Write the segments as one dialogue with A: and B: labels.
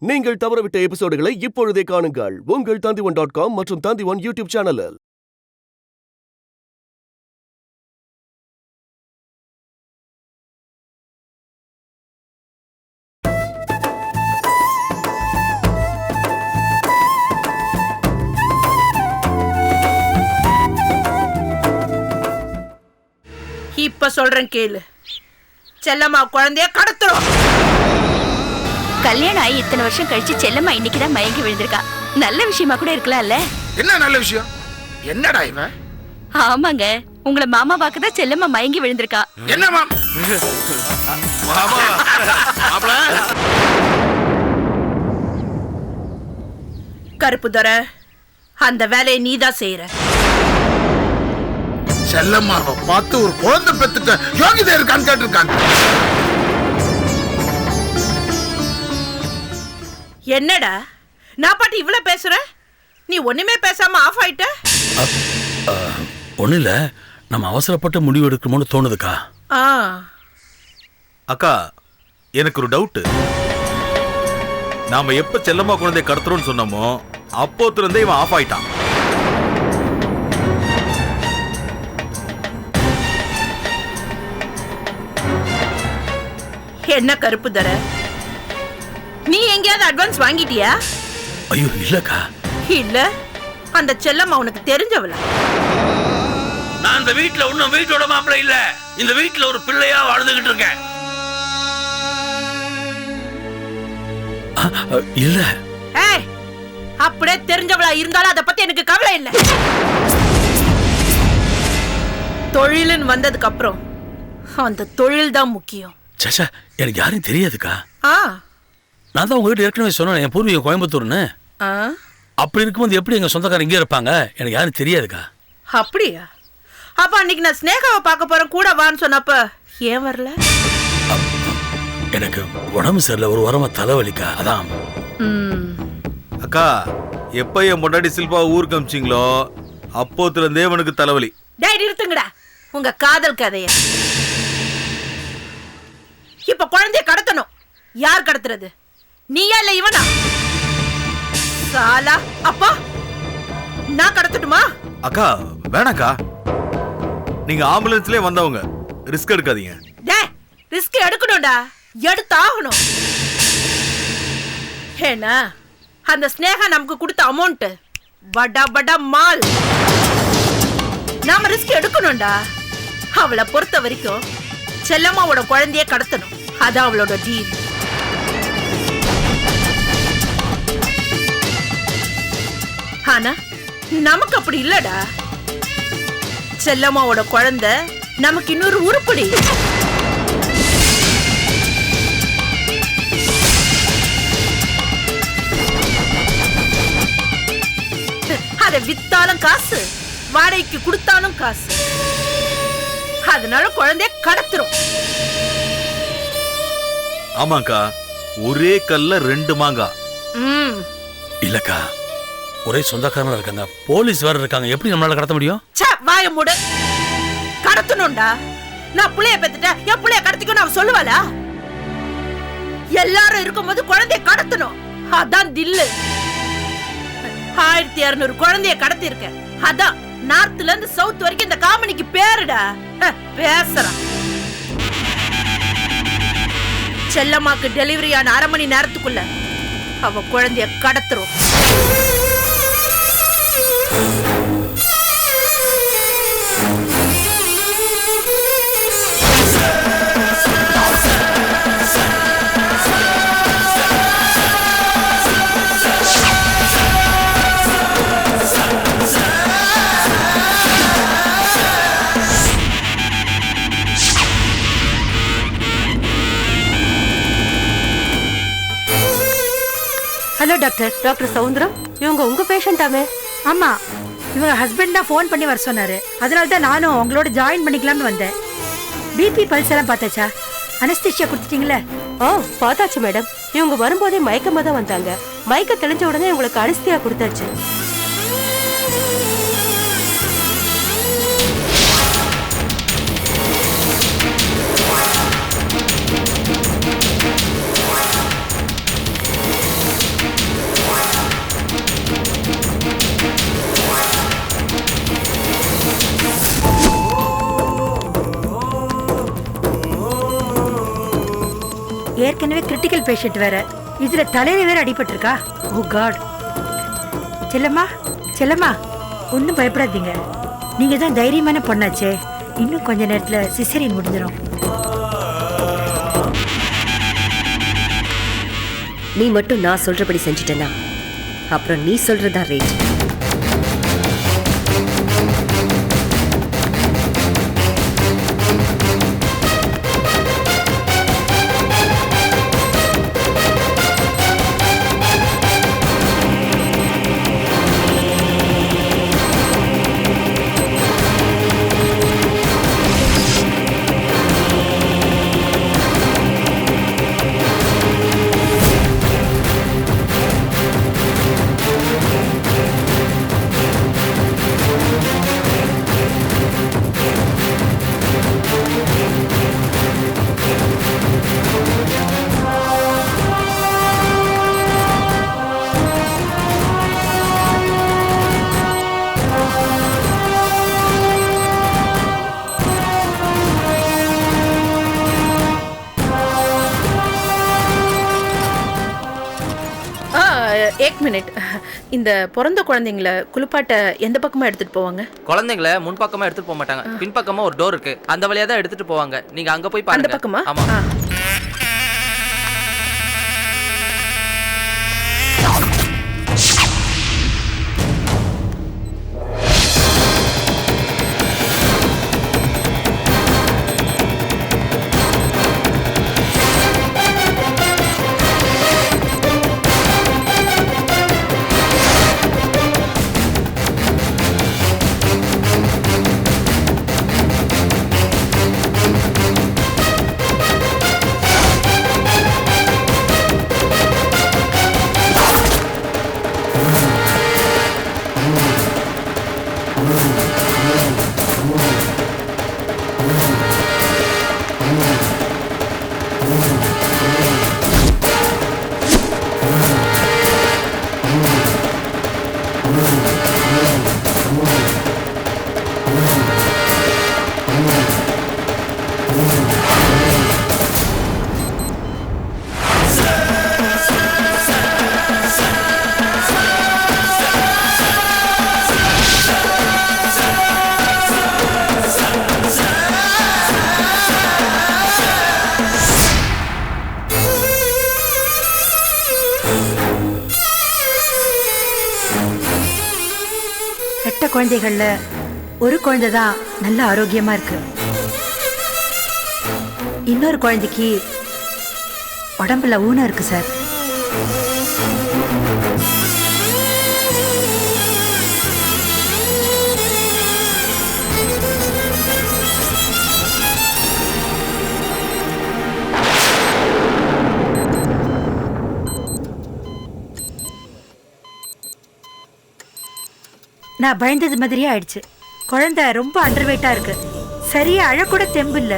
A: நீங்கள் தவறவிட்ட எபிசோடுகளை இப்பொழுதே காணுங்கள் உங்கள் Tandivan.com மற்றும் Tandivan யூடியூப் சேனலில்.
B: இப்ப சொல்றேன் கேளு. செல்லம்மா குழந்தைய கடத்துறோம்.
C: கல்யாணம் ஆகி இத்தனை வருஷம் கழிச்சு செல்லம்மா இன்னைக்குதான் மயங்கி விழுந்திருக்கா. நல்ல விஷயமா கூட இருக்கலாம்ல.
D: என்ன நல்ல விஷயம்? என்னடா இவ?
C: ஆமாங்க, உங்களை மாமா பாக்கதான் செல்லம்மா மயங்கி விழுந்திருக்கா.
D: என்ன மாமா?
B: கருப்பு தர அந்த வேலையை நீதான் செய்யற.
D: செல்லம்மாவை பார்த்து ஒரு குழந்தை பெத்துக்க யோகிதை இருக்கான்னு கேட்டிருக்காங்க.
B: என்னடா நான் பாட்டு இவ்வளவு பேசுற, நீ ஒண்ணுமே பேசாம ஆஃப் ஆயிட்ட?
E: ஒண்ணு இல்ல, நம்ம அவசரப்பட்ட முடிவு எடுக்கணும்னு தோணுதுக்கா.
F: அக்கா, எனக்கு ஒரு டவுட். நாம எப்ப செல்லம்மா குழந்தைய கடத்துறோம்னு சொன்னோமோ அப்போத்துல இருந்தே இவன் ஆஃப் ஆயிட்டான்.
B: என்ன கருப்பு தர, நீ எங்கேயாவது அட்வான்ஸ் வாங்கிட்டியா?
E: ஐயோ இல்லக்கா.
B: இல்ல, அந்த செல்லம்மா உனக்கு தெரிஞ்சவளா?
E: நான் இந்த வீட்டுல ஒன்னும் வீட்டோட மாப்பிள்ளை இல்ல, இந்த வீட்டுல ஒரு பிள்ளையா வாழ்ந்துகிட்டு இருக்கேன். இல்ல.
B: ஏய், அப்படியே தெரிஞ்சவளா இருந்தாலும் அதை பத்தி எனக்கு கவலை இல்ல. தொழிலுன்னு வந்ததுக்கு அப்புறம் அந்த தொழில் தான் முக்கியம்.
E: சேச்சா, எனக்கு யாரும் தெரியாதுக்கா. நான் தான் உங்ககிட்ட ஏற்கனவே சொன்னேன், என் பூர்வீகம் கோயம்புத்தூர்னு. அப்படி இருக்கும்போது எப்படி எங்க சொந்தக்காரங்க இங்கே இருப்பாங்க? எனக்கு யாரும் தெரியாதுக்கா.
B: அப்படியா? அப்ப அன்னைக்கு நான் ஸ்னேகாவை பார்க்க போறேன் கூட வான்னு சொன்னப்ப ஏன் வரல?
E: எனக்கு உடம்பு சரியில்லை, ஒரு வாரமா தலைவலிக்கா, அதான்.
F: அக்கா, எப்ப என் பொண்டாட்டி சில்பா ஊருக்கு அமிச்சிங்களோ அப்போத்துல இருந்தே அவனுக்கு தலைவலி.
B: டேய் நிறுத்துங்கடா உங்க காதல் கதைய. இப்ப குழந்தைய கடத்தணும். யார் கடத்துறது? நீயா இல்ல இவனா? சாலா, அப்பா நான் கடத்தட்டுமா?
F: அக்கா வேணாக்கா, நீங்க ஆம்புலன்ஸ்லயே வந்தவங்க, ரிஸ்க் எடுக்காதீங்க.
B: டேய், ரிஸ்க் எடுக்கணும்டா, எடுத்தாகணும். ஏன்னா அந்த ஸ்னேகா நமக்கு கொடுத்த அமௌண்ட் படா படா மால். நாம ரிஸ்க் எடுக்கணும்டா. அவளை பொறுத்த வரைக்கும் செல்லம்மாவோட குழந்தைய கடத்தணும், அதான் அவளோட டீல். ஆனா நமக்கு அப்படி இல்லடா. செல்லம்மாவோட குழந்தை நமக்கு இன்னொரு உருப்படி. அதை வித்தாலும் காசு, வாடகைக்கு கொடுத்தாலும் காசு. அதனால குழந்தைய கடத்துறோம்.
F: ஆமாக்கா, ஒரே கல்ல ரெண்டு மாங்காய்.
E: இல்லக்கா, ஒரே சொந்தக்காரங்களா இருக்காங்க, போலீஸ் வேற இருக்காங்க, எப்படி நம்மளால கடத்த முடியும்?
B: வாய மூடு. கடத்தணும்டா. நான் புள்ளைய பெத்துட்டேன், என் புள்ளைய கடத்திக்கணும் அவ சொல்லுவாளா? எல்லாரும் இருக்கும்போது குழந்தைய கடத்தணும், அதான் தில்லு. 1200 குழந்தைய கடத்தி இருக்கேன், அதான் நார்த்ல இருந்து சவுத் வரைக்கும் இந்த காமெடிக்கு பேருடா. பேசுறான். செல்லம்மாக்கு டெலிவரி ஆன 1/2 மணி நேரத்துக்குள்ள அவ குழந்தைய கடத்துறோம்.
G: Hello doctor. டாக்டர் சவுந்தரம், இவங்க உங்க பேஷண்டாமே?
H: ஆமா, இவங்க ஹஸ்பண்ட் தான் ஃபோன் பண்ணி வர சொன்னாரு. அதனால தான் நானும் உங்களோட ஜாயின் பண்ணிக்கலாம்னு வந்தேன். பிபி பல்ஸ் எல்லாம் பார்த்தாச்சா? அனஸ்தீசியா கொடுத்துட்டீங்களே?
G: பார்த்தாச்சு மேடம். இவங்க வரும்போதே மயக்கமா தான் வந்தாங்க. மயக்க தெளிஞ்ச உடனே உங்களுக்கு அனஸ்தியா கொடுத்தாச்சு.
H: ஏற்கனவே கிரிட்டிக்கல் பேஷண்ட் வேற, இதுல தலையில வேற அடிபட்டிருக்கா. ஓ காட். செல்லம்மா செல்லம்மா, ஒன்றும் பயப்படாதீங்க. நீங்க தான் தைரியமான பொண்ணாச்சே. இன்னும் கொஞ்ச நேரத்துல சிசேரியன் முடிஞ்சிடும்.
G: நீ மட்டும் நான் சொல்றபடி செஞ்சுட்டேன்னா அப்புறம் நீ சொல்றதா ரேட்.
B: एक मिनट. இந்த பிறந்த குழந்தைங்கள குளிப்பாட்ட எந்த பக்கமா எடுத்துட்டு போவாங்க?
I: குழந்தைங்கள முன் பக்கமா எடுத்துட்டு போக மாட்டாங்க. பின் பக்கமா ஒரு டோர் இருக்கு, அந்த வழியா தான் எடுத்துட்டு போவாங்க. நீங்க அங்க போய் பாருங்க.
B: அந்த பக்கமா?
I: ஆமா.
H: ரெட்ட குழந்தைகள்ல ஒரு குழந்தை தான் நல்ல ஆரோக்கியமா இருக்கு. இன்னொரு குழந்தைக்கு உடம்புல ஊனம் இருக்கு சார். நான் பயந்தது மாதிரியே ஆயிடுச்சு. குழந்தை ரொம்ப அண்டர் வெயிட்டா இருக்கு. சரியா அழக்கூட தெம்பு இல்ல.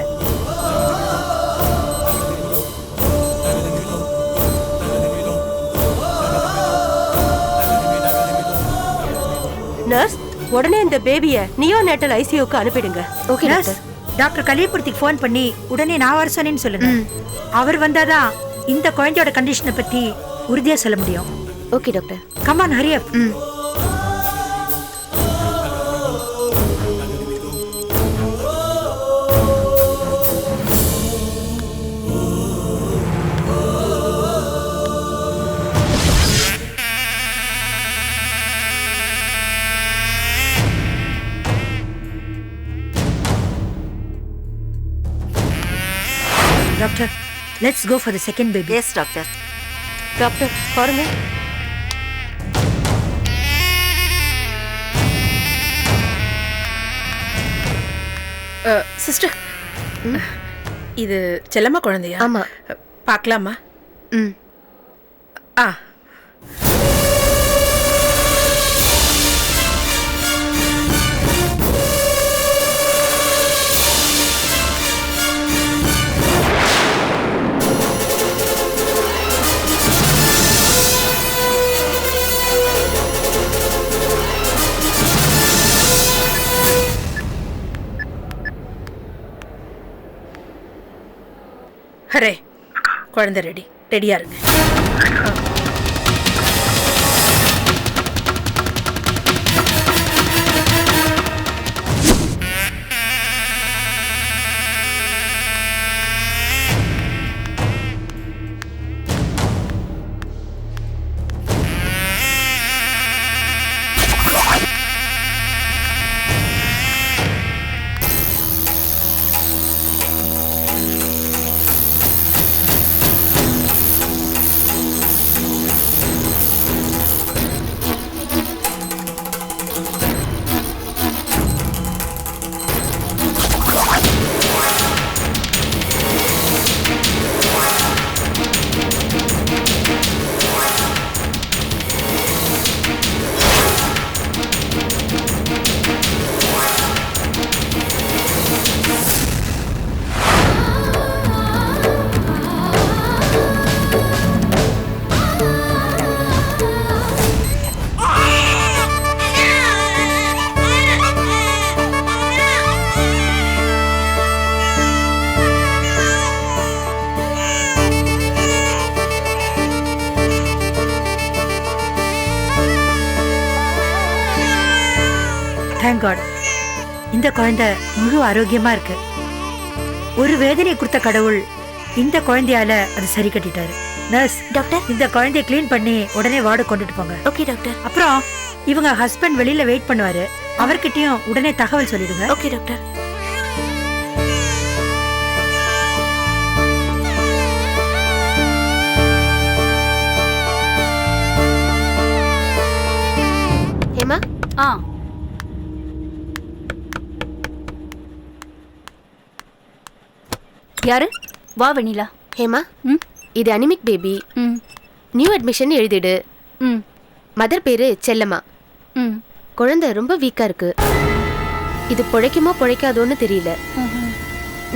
G: நர்ஸ், உடனே இந்த பேபியை நியோநேட்டல் ஐசியூக்கு அனுப்பிடுங்க.
H: Okay doctor. டாக்டர் கலியபுரத்துக்கு ஃபோன் பண்ணி உடனே நான் வர சொன்னேன்னு சொல்லுங்க. அவர் வந்தாதான் இந்த குழந்தையோட கண்டிஷனை பத்தி உறுதியா சொல்ல முடியும்.
G: Okay doctor.
H: Come on, Hari up. Doctor, let's go for the second baby.
G: Yes doctor. Doctor பாருங்க.
B: சிஸ்டர், இது செல்லம்மா குழந்தையா?
G: ஆமா.
B: பார்க்கலாமா? ஆ. அரே,
H: குழந்தை ரெடியா இருக்கு. Thank God. இந்த குழந்தை முழு ஆரோக்கியமா இருக்கு. ஒரு வேதனை கொடுத்த கடவுள் இந்த குழந்தையால அது சரி கட்டிட்டாரு. நர்ஸ்,
C: டாக்டர்,
H: இந்த குழந்தைய க்ளீன் பண்ணி உடனே வார்டு கொண்டுட்டு போங்க.
C: Okay doctor.
H: அப்புறம் இவங்க ஹஸ்பண்ட் வெளியில வெயிட் பண்ணுவாரு, அவர்கிட்டயும் உடனே தகவல் சொல்லிடுங்க.
C: Okay doctor.
G: ஹேமா,
C: யாரு? வா வெண்ணிலா.
G: ஹேமா, இது அனிமிக் பேபி. நியூ அட்மிஷன் எழுதிடு. மதர் பேரு செல்லம்மா. குழந்தை ரொம்ப வீக்கா இருக்கு. இது பிழைக்குமோ பிழைக்காதோன்னு தெரியல.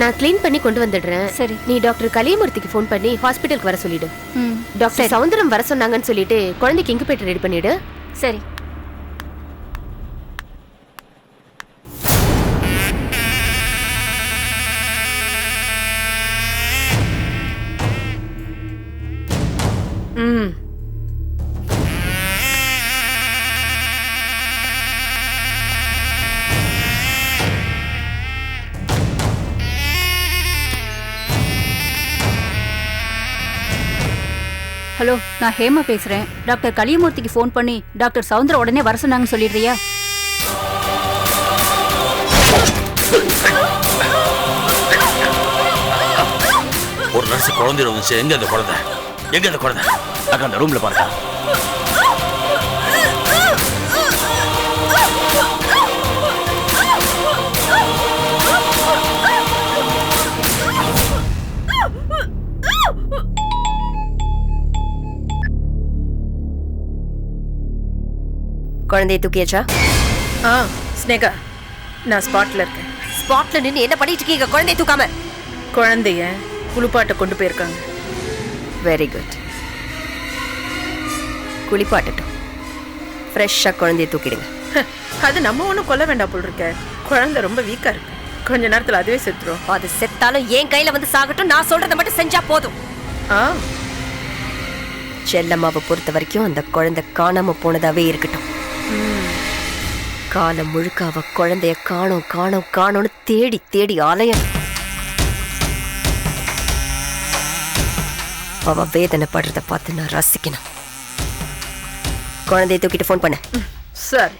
G: நான் க்ளீன் பண்ணி கொண்டு வந்துடுறேன்.
C: சரி.
G: நீ டாக்டர் கலியமூர்த்திக்கு ஃபோன் பண்ணி ஹாஸ்பிட்டலுக்கு வர சொல்லிடு. டாக்டர் சவுந்தரம் வர சொன்னாங்கன்னு சொல்லிட்டு குழந்தைக்கு இன்குபேட்டர் ரெடி பண்ணிடு.
C: சரி. ஹலோ, நான் ஹேமா பேசுறேன். டாக்டர் கலியமூர்த்திக்கு ஃபோன் பண்ணி டாக்டர் சவுந்தரம் உடனே வர சொன்னாங்கன்னு சொல்லிடுறியா?
E: ஒரு நர்ஸ் குழந்தை வந்துச்சு. எங்க அந்த குழந்தை? எங்க அந்த குழந்தை? அக்கா அந்த ரூம்ல பாருங்க.
G: குழந்தைய தூக்கியாச்சா?
B: ஸ்னேகா, நான் ஸ்பாட்ல இருக்கேன்.
G: ஸ்பாட்ல நின்று என்ன பண்ணிட்டு இருக்கீங்க? குழந்தைய தூக்காம.
B: குழந்தைய குளிப்பாட்ட கொண்டு போயிருக்காங்க.
G: Very good. குளிப்பாட்டட்டும். ஃப்ரெஷ்ஷாக குழந்தைய தூக்கிடுங்க.
B: அது நம்ம ஒன்றும் கொல்ல வேண்டாம் போல் இருக்க. குழந்தை ரொம்ப வீக்கா இருக்கு. கொஞ்ச நேரத்தில் அதுவே செத்துரும்.
G: அது செத்தாலும் என் கையில வந்து சாகட்டும். நான் சொல்றதை மட்டும் செஞ்சா போதும். செல்லம்மாவை பொறுத்த வரைக்கும் அந்த குழந்தை காணாம போனதாவே இருக்கட்டும். காலம் முழுக்க அவ குழந்தைய காணோம் காணோம் காணோம்னு தேடி தேடி ஆலயம். அவ வேதனை படுறத பார்த்து நான் ரசிக்கணும். குழந்தைய தூக்கிட்டு ஃபோன் பண்ண.
B: சரி.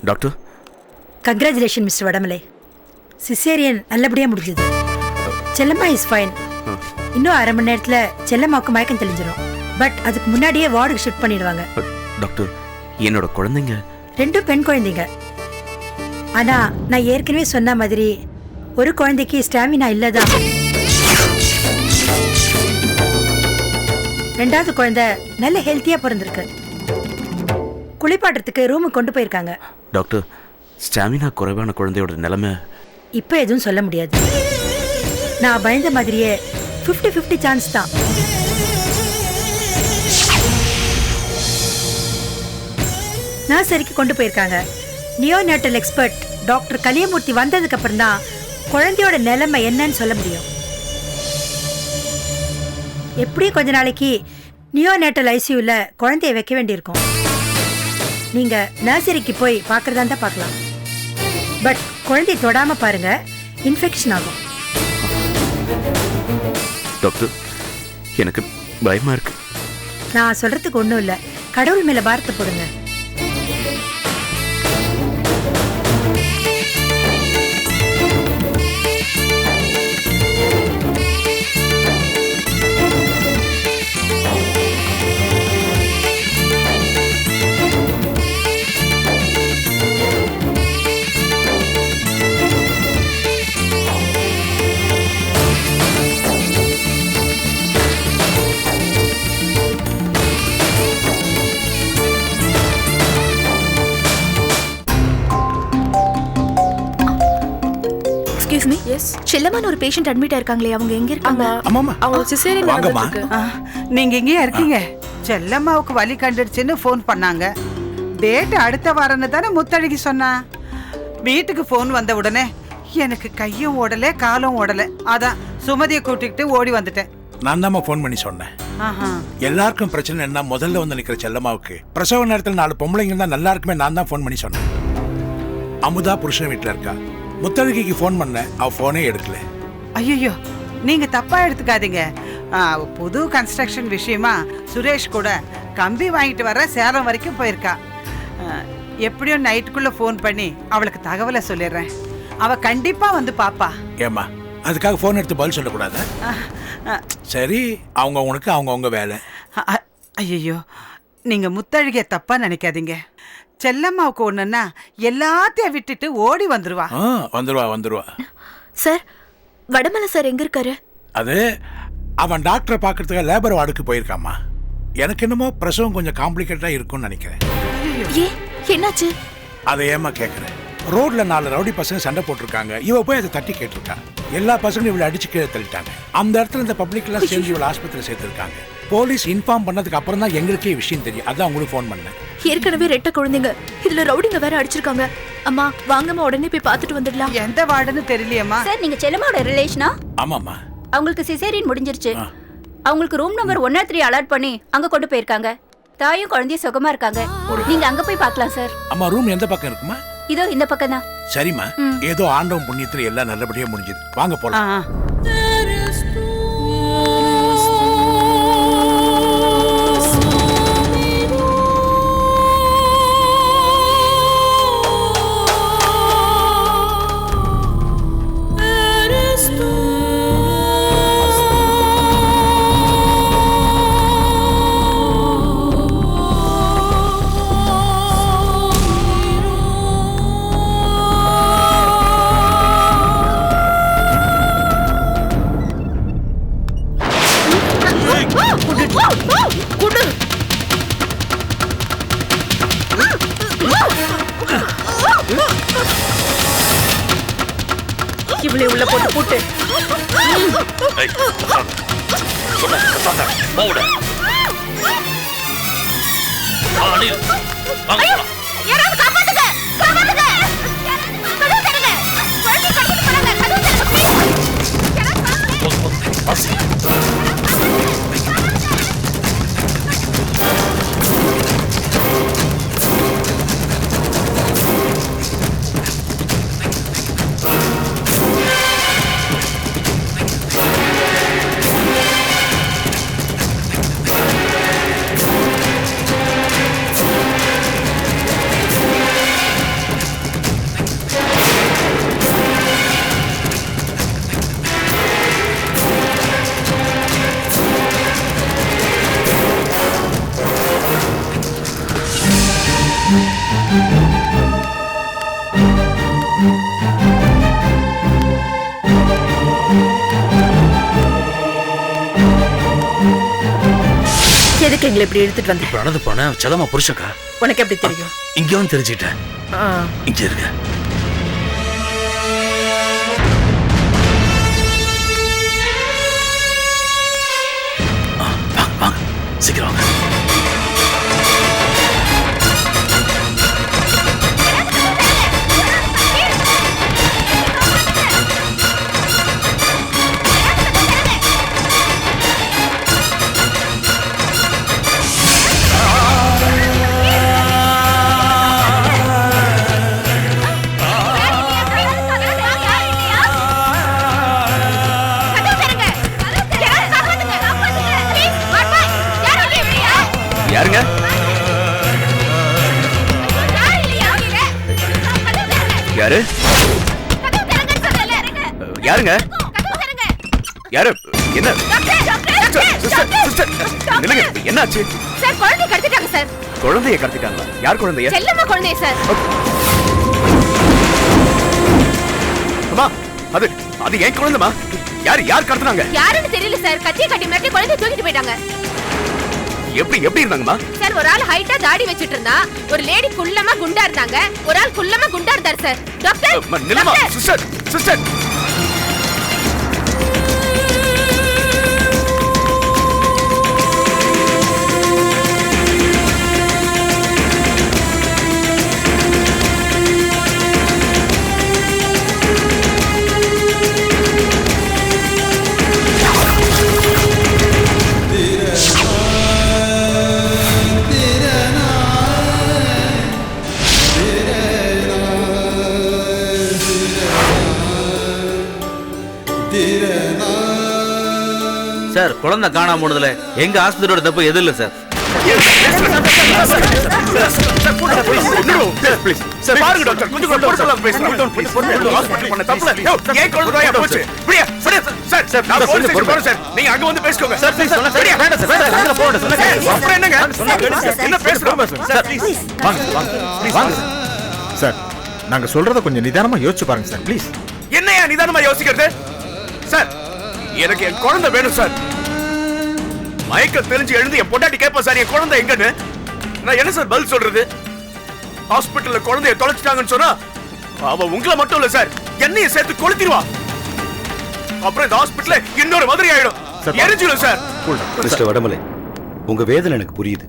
J: டாக்டர்,
H: கங்க்ராச்சுலேஷன் மிஸ்டர் வடமலை. சிசேரியன் நல்லபடியாக முடிஞ்சது. செல்லம்மா இஸ் ஃபைன். இன்னும் அரை மணி நேரத்தில் செல்லம்மாவுக்கு மயக்கம் தெளிஞ்சிடும். பட் அதுக்கு முன்னாடியே வார்டுக்கு ஷிஃப்ட் பண்ணிடுவாங்க.
J: டாக்டர், என்னோட குழந்தைங்க
H: 2 பெண் குழந்தைங்க. ஆனால் நான் ஏற்கனவே சொன்ன மாதிரி ஒரு குழந்தைக்கு ஸ்டாமினா இல்லைதான். 2வது குழந்தை நல்ல ஹெல்த்தியாக பிறந்திருக்கு. குளிப்பாட்டுறதுக்கு ரூமுக்கு கொண்டு போயிருக்காங்க.
J: டாக்டர், ஸ்டாமினா குறைவான குழந்தையோட நிலைமை
H: இப்போ எதுவும் சொல்ல முடியாது. நான் பயந்த மாதிரியே 50-50 சான்ஸ் தான். நர்சரிக்கு கொண்டு போயிருக்காங்க. நியோநேட்டல் எக்ஸ்பர்ட் டாக்டர் கலியமூர்த்தி வந்ததுக்கு அப்புறம் தான் குழந்தையோட நிலைமை என்னன்னு சொல்ல முடியும். எப்படியும் கொஞ்ச நாளைக்கு நியோநேட்டல் ஐசியூல குழந்தைய வைக்க வேண்டியிருக்கும். நீங்க நர்சரிக்கு போய் பார்க்கறதா இருந்தா பார்க்கலாம். பட் குழந்தைய தொடாம பாருங்க, இன்ஃபெக்ஷன் ஆகும்.
J: டாக்டர், எனக்கு பயமா இருக்கு.
H: நான் சொல்றதுக்கு ஒன்றும் இல்லை, கடவுள் மேல பாரத்தை போடுங்க.
G: செல்லமான ஒரு பேஷண்ட் அட்மிட் ஆயிருக்காங்களே, அவங்க எங்க இருக்காங்க?
K: அவங்க சிசேரியன் நடந்துருக்கு. நீங்க எங்கேயா இருக்கீங்க? செல்லம்மாவுக்கு வலி கண்டுடுச்சுன்னு ஃபோன் பண்ணாங்க. டேட் அடுத்த வாரம்னு தானே முத்தழகி சொன்னா. வீட்டுக்கு ஃபோன் வந்த உடனே எனக்கு கையும் ஓடல காலும் ஓடல. அதான் சுமதியை கூட்டிக்கிட்டு ஓடி வந்துட்டேன்.
L: நான் தான் ஃபோன் பண்ணி சொன்னேன். எல்லாருக்கும் பிரச்சனை என்ன, முதல்ல வந்து நிக்கிற செல்லம்மாவுக்கு பிரசவ நேரத்தில் 4 பொம்பளைங்க தான் நல்லா இருக்குமே. நான் தான் ஃபோன் பண்ணி சொன்னேன். அமுதா புருஷன் வீட்டில் இருக்கா. முத்தழகிக்கு ஃபோன் பண்ண, அவ ஃபோனே எடுக்கல.
K: ஐயோ, நீங்க தப்பா எடுத்துக்காதீங்க. புது கன்ஸ்ட்ரக்ஷன் விஷயமா சுரேஷ் கூட கம்பி வாங்கிட்டு வர சேலம் வரைக்கும் போயிருக்கா. எப்படியும் நைட்டுக்குள்ள ஃபோன் பண்ணி அவளுக்கு தகவலை சொல்லிடுறேன். அவ கண்டிப்பா வந்து பாப்பா.
L: ஏமா அதுக்காக ஃபோன் எடுத்து பதில் சொல்லக்கூடாது? சரி, அவங்க உனக்கு அவங்கவுங்க வேலை.
K: ஐயோ, நீங்க முத்தழகிய தப்பா நினைக்காதீங்க. செல்லம்மாவுக்கு ஒண்ணுன்னா எல்லாத்தையும் விட்டுட்டு ஓடி வந்துருவா.
L: வந்துருவா.
G: சார், வடமலை சார் எங்க இருக்காரு?
L: அது அவன் டாக்டரை பார்க்கறதுக்கு லேபர் வார்டுக்கு போயிருக்காமா. எனக்கு என்னமோ பிரசவம் கொஞ்சம் காம்ப்ளிகேட்டா இருக்கும்னு நினைக்கிறேன்.
G: என்னாச்சு?
L: அதை ஏமா கேட்குறேன்? ரோட்ல 4 ரவுடி பசங்க சண்டை போட்டிருக்காங்க. இவ போய் அதை தட்டி கேட்டிருக்கா. எல்லா பசங்களும் இவளை அடிச்சு கீழே தள்ளிட்டாங்க. அந்த இடத்துல இந்த பப்ளிக் எல்லாம் சேர்ந்து இவளை ஆஸ்பத்திரியில் சேர்த்திருக்காங்க. போலீஸ் இன்ஃபார்ம் பண்ணதுக்கு அப்புறம் தான் எங்களுக்கே விஷயம் தெரியும். அதான் உங்களுக்கு ஃபோன் பண்ணேன்.
G: ஏற்கனவே ரெட்ட குழந்தைங்க, இதுல ரவுடிங்க வேற அடிச்சிருக்காங்க. அம்மா வாங்கம்மா, உடனே போய் பார்த்துட்டு வந்துடலாம்.
K: எந்த வார்டுன்னு தெரியலையம்மா.
C: சார், நீங்க செல்லம்மாவோட ரிலேஷனா?
L: ஆமாம்மா.
C: அவங்களுக்கு சிசேரியன் முடிஞ்சிருச்சு. அவங்களுக்கு ரூம் நம்பர் 103 அலாட் பண்ணி அங்க கொண்டு போயிருக்காங்க. தாயும் குழந்தையும் சுகமா இருக்காங்க. நீங்க அங்க போய் பார்க்கலாம் சார்.
L: அம்மா, ரூம் எந்த பக்கம் இருக்குமா?
C: இதோ இந்த பக்கம் தான்.
L: சரிம்மா, ஏதோ ஆண்டவன் புண்ணியத்துல எல்லாம் நல்லபடியா முடிஞ்சது. வாங்க போலாம்.
B: இவளே உள்ள போட்டு போட்டு.
C: யாராவது காப்பாத்துங்க, காப்பாத்துங்க. கதவு தரங்க. குழந்தை கடத்திட்டு போறாங்க. கதவு
B: எதுக்கு எங்களை இப்படி எடுத்துட்டு வந்து?
E: நடந்து போன செல்லம்மா புருஷக்கா.
B: உனக்கு எப்படி தெரியும்?
E: இங்க வந்து தெரிஞ்சுக்கிட்டேன். இங்க இருக்க
J: யாருங்க யாரு என்ன நில்லுங்க. என்னாச்சு?
G: சார் குழந்தைய கடத்திட்டாங்க சார்.
J: குழந்தைய கடத்திட்டாங்களா? யார் குழந்தைய?
G: செல்லம்மா குழந்தைய சார்.
J: அம்மா அது அது ஏன் குழந்தைமா? யார் கடத்துனாங்க?
G: யாருன்னு தெரியல சார். கத்திய கட்டி மிரட்டி குழந்தைய தூக்கிட்டு போயிட்டாங்க.
J: எப்படி இருந்தாங்கம்மா?
G: சார் ஒரு ஆள் ஹைட்டா தாடி வச்சிட்டு இருந்தா, ஒரு லேடி குள்ளமா குண்டா இருந்தாங்க, ஒரு ஆள் குள்ளமா குண்டா இருந்தார் சார். டாக்டர்
J: நில்லுமா. சிஸ்டர்
F: சார் குழந்தை காணாம போனதுல எங்க ஆஸ்பத்திரியோட தப்பு எது இல்ல சார்.
J: பாருங்க டாக்டர், கொஞ்சம் பொறுமையா பேசுங்க. ஹாஸ்பிடல் பண்ண தப்புல ஏன் குழந்தையா போச்சு? சார் நான் போலீஸ் ஸ்டேஷன் போறேன் சார். நீங்க அங்க வந்து பேசிக்கோங்க. சார் ப்ளீஸ் சொல்லுங்க. வேண்டாம் சார். அங்க போறேன் சொல்லுங்க. அப்புறம் என்னங்க? என்ன பேசுறோம் சார்? ப்ளீஸ் வாங்க
D: சார், நாங்க சொல்றத கொஞ்சம் நிதானமா யோசிச்சு பாருங்க சார், ப்ளீஸ்.
J: என்னையா நிதானமா யோசிக்கிறது? சார் எனக்கு என் குழந்தை வேணும் சார். மயக்க தெரிஞ்சு எழுந்து என் பொண்டாட்டி கேட்பா சார் என் குழந்தை எங்கன்னு. நான் என்ன சார் பதில் சொல்றது? ஹாஸ்பிட்டல்ல குழந்தைய தொலைச்சிட்டாங்கன்னு சொன்னா அவ உங்களை மட்டும் இல்ல சார், என்னைய சேர்த்து கொளுத்திடுவா. அப்புறம் இந்த ஹாஸ்பிட்டல்ல இன்னொரு மாதிரி ஆயிடும், எரிஞ்சிடும் சார்.
M: மிஸ்டர் வடமலை, உங்க வேதனை எனக்கு புரியுது.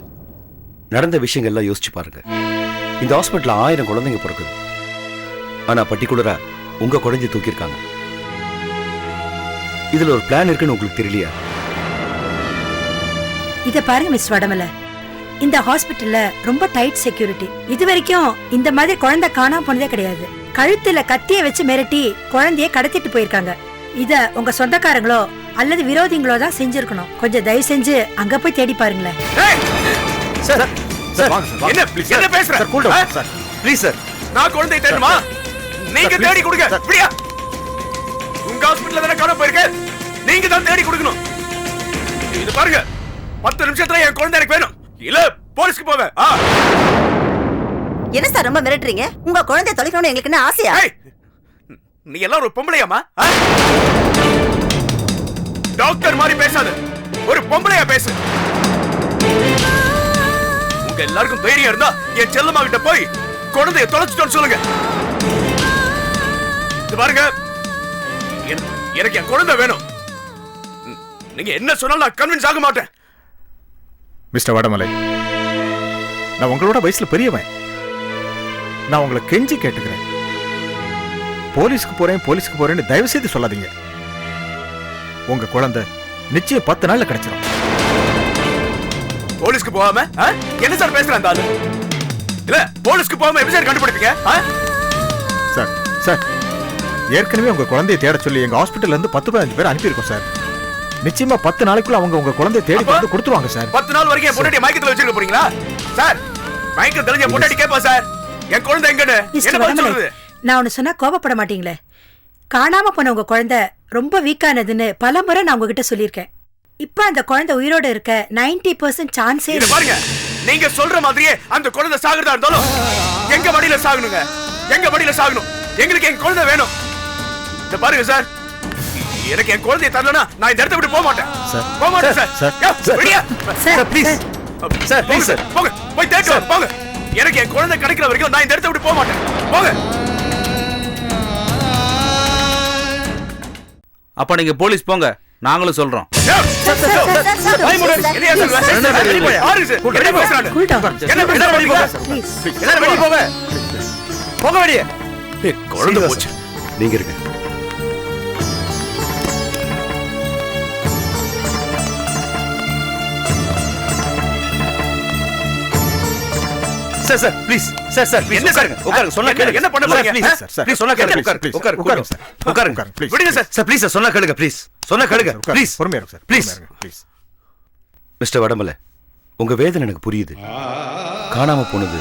M: நடந்த விஷயங்கள் எல்லாம் யோசிச்சு பாருங்க. இந்த ஹாஸ்பிட்டல்ல 1000 குழந்தைங்க பிறக்குது. ஆனா பர்டிகுலரா உங்க குழந்தைய தூக்கியிருக்காங்க. இதுல ஒரு பிளான் இருக்குன்னு உங்களுக்கு தெரியலையா?
H: இத பாருங்க மிஸ் வடமலை, இந்த ஹாஸ்பிட்டல்ல ரொம்ப டைட் செக்யூரிட்டி. இது வரைக்கும் இந்த மாதிரி குழந்தை காணாம போனதே கிடையாது. கழுத்துல கத்திய வச்சு மிரட்டி குழந்தைய கடத்திட்டு போயிருக்காங்க. இத உங்க சொந்தக்காரங்களோ அல்லது விரோதிங்களோ தான் செஞ்சிருக்கணும். கொஞ்சம் தயவு செஞ்சு அங்க போய் தேடி பாருங்களேன்.
J: என்ன பேசுற?
D: Sir please sir.
J: நான் குழந்தையை தேடுமா? நீங்க தேடி கொடுங்க. அப்படியா? உங்க ஹாஸ்பிட்டல்ல தானே காணாம போயிருக்க, நீங்க தான் தேடி கொடுக்கணும். இது பாருங்க, 10 நிமிஷத்துல என் குழந்தை எனக்கு வேணும், இல்ல போலீஸ்க்கு போவேன்.
B: என்ன சார் ரொம்ப மிரட்டுறீங்க? உங்க குழந்தை தொலைக்கணும்னு எங்களுக்கு என்ன ஆசையா?
J: நீ எல்லாம் ஒரு பொம்பளையாமா? டாக்டர் மாதிரி பேசாத, ஒரு பொம்பளையா பேசு. உங்க எல்லாருக்கும் தைரியம் இருந்தா என் செல்லம்மா கிட்ட போய் குழந்தைய தொலைச்சிட்டோன்னு சொல்லுங்க. இது பாருங்க, எனக்கு என் குழந்தை வேணும். நீங்க என்ன சொன்னாலும் நான் கன்வின்ஸ் ஆக மாட்டேன்.
D: மிஸ்டர் வடமலை, நான் உங்களோட வயசுல பெரியவன். நான் உங்களை கெஞ்சி கேட்டுக்கிறேன், போலீஸ்க்கு போறேன்னு தயவு செய்து சொல்லாதீங்க. உங்க குழந்தை நிச்சயம் 10 நாள்ல கிடைச்சிடும்.
J: போலீஸ்க்கு போகாம என்ன சார் பேசுறேன் அந்த ஆளு? இல்ல போலீஸ்க்கு போகாம எப்படி சார் கண்டுபிடிப்பீங்க?
D: சார் சார், ஏற்கனவே உங்க குழந்தையை தேட சொல்லி எங்க ஹாஸ்பிட்டல்ல இருந்து 10-15 பேர் அனுப்பியிருக்கோம் சார். நிச்சயமா 10 நாளைக்குள்ள அவங்க உங்க குழந்தையை தேடி வந்து கொடுத்துருவாங்க சார்.
J: 10 நாள் வரைக்கும் என் பொண்டாட்டி மயக்கத்துல வச்சிருக்க போறீங்களா சார்? மயக்கம் தெரிஞ்ச பொண்டாட்டி கேப்பா சார் என் குழந்தை எங்கன்னு. என்ன பதில் சொல்றது?
H: நான் ஒன்னு சொன்னா கோபப்பட மாட்டீங்களே? காணாம போன உங்க குழந்தை ரொம்ப வீக்கானதுன்னு பல முறை நான் உங்ககிட்ட சொல்லியிருக்கேன். இப்ப அந்த குழந்தை உயிரோட இருக்க 90% சான்ஸே
J: இல்ல. பாருங்க, நீங்க சொல்ற மாதிரியே அந்த குழந்தை சாகுறதா இருந்தாலும் எங்க வழியில சாகணுங்க, எங்க வழியில சாகணும். எங்களுக்கு என் குழந்தை வேணும். இத பாருங்க சார், எனக்கு என் குழந்தையை தரலனா நான் இந்த இடத்தை விட்டு போக மாட்டேன். போக மாட்டேன் sir.
D: Sir please sir, please sir,
J: போங்க போய் தேடு போங்க. எனக்கு என் குழந்தை கிடைக்கிற வரைக்கும் நான் இந்த இடத்தை விட்டு போக மாட்டேன். போங்க.
F: அப்ப நீங்க போலீஸ் போங்க, நாங்களும் சொல்றோம்.
M: குழந்தை போச்சு, நீங்க இருங்க.
J: Sir sir please sir sir என்ன சார் உட்காருங்க, சொன்னா கேளுங்க. என்ன பண்ண போறீங்க? ப்ளீஸ் சார் ப்ளீஸ் சொன்னா கேளுங்க. உட்காருங்க சார், உட்காருங்க ப்ளீஸ். விடுங்க சார். சார் ப்ளீஸ் சார், சொன்னா கேளுங்க ப்ளீஸ். சொன்னா கேளுங்க ப்ளீஸ்.
D: பொறுமையா இருங்க சார்,
J: ப்ளீஸ்
D: ப்ளீஸ்.
M: மிஸ்டர் வடமலை, உங்க வேதனை எனக்கு புரியுது. காணாம போனது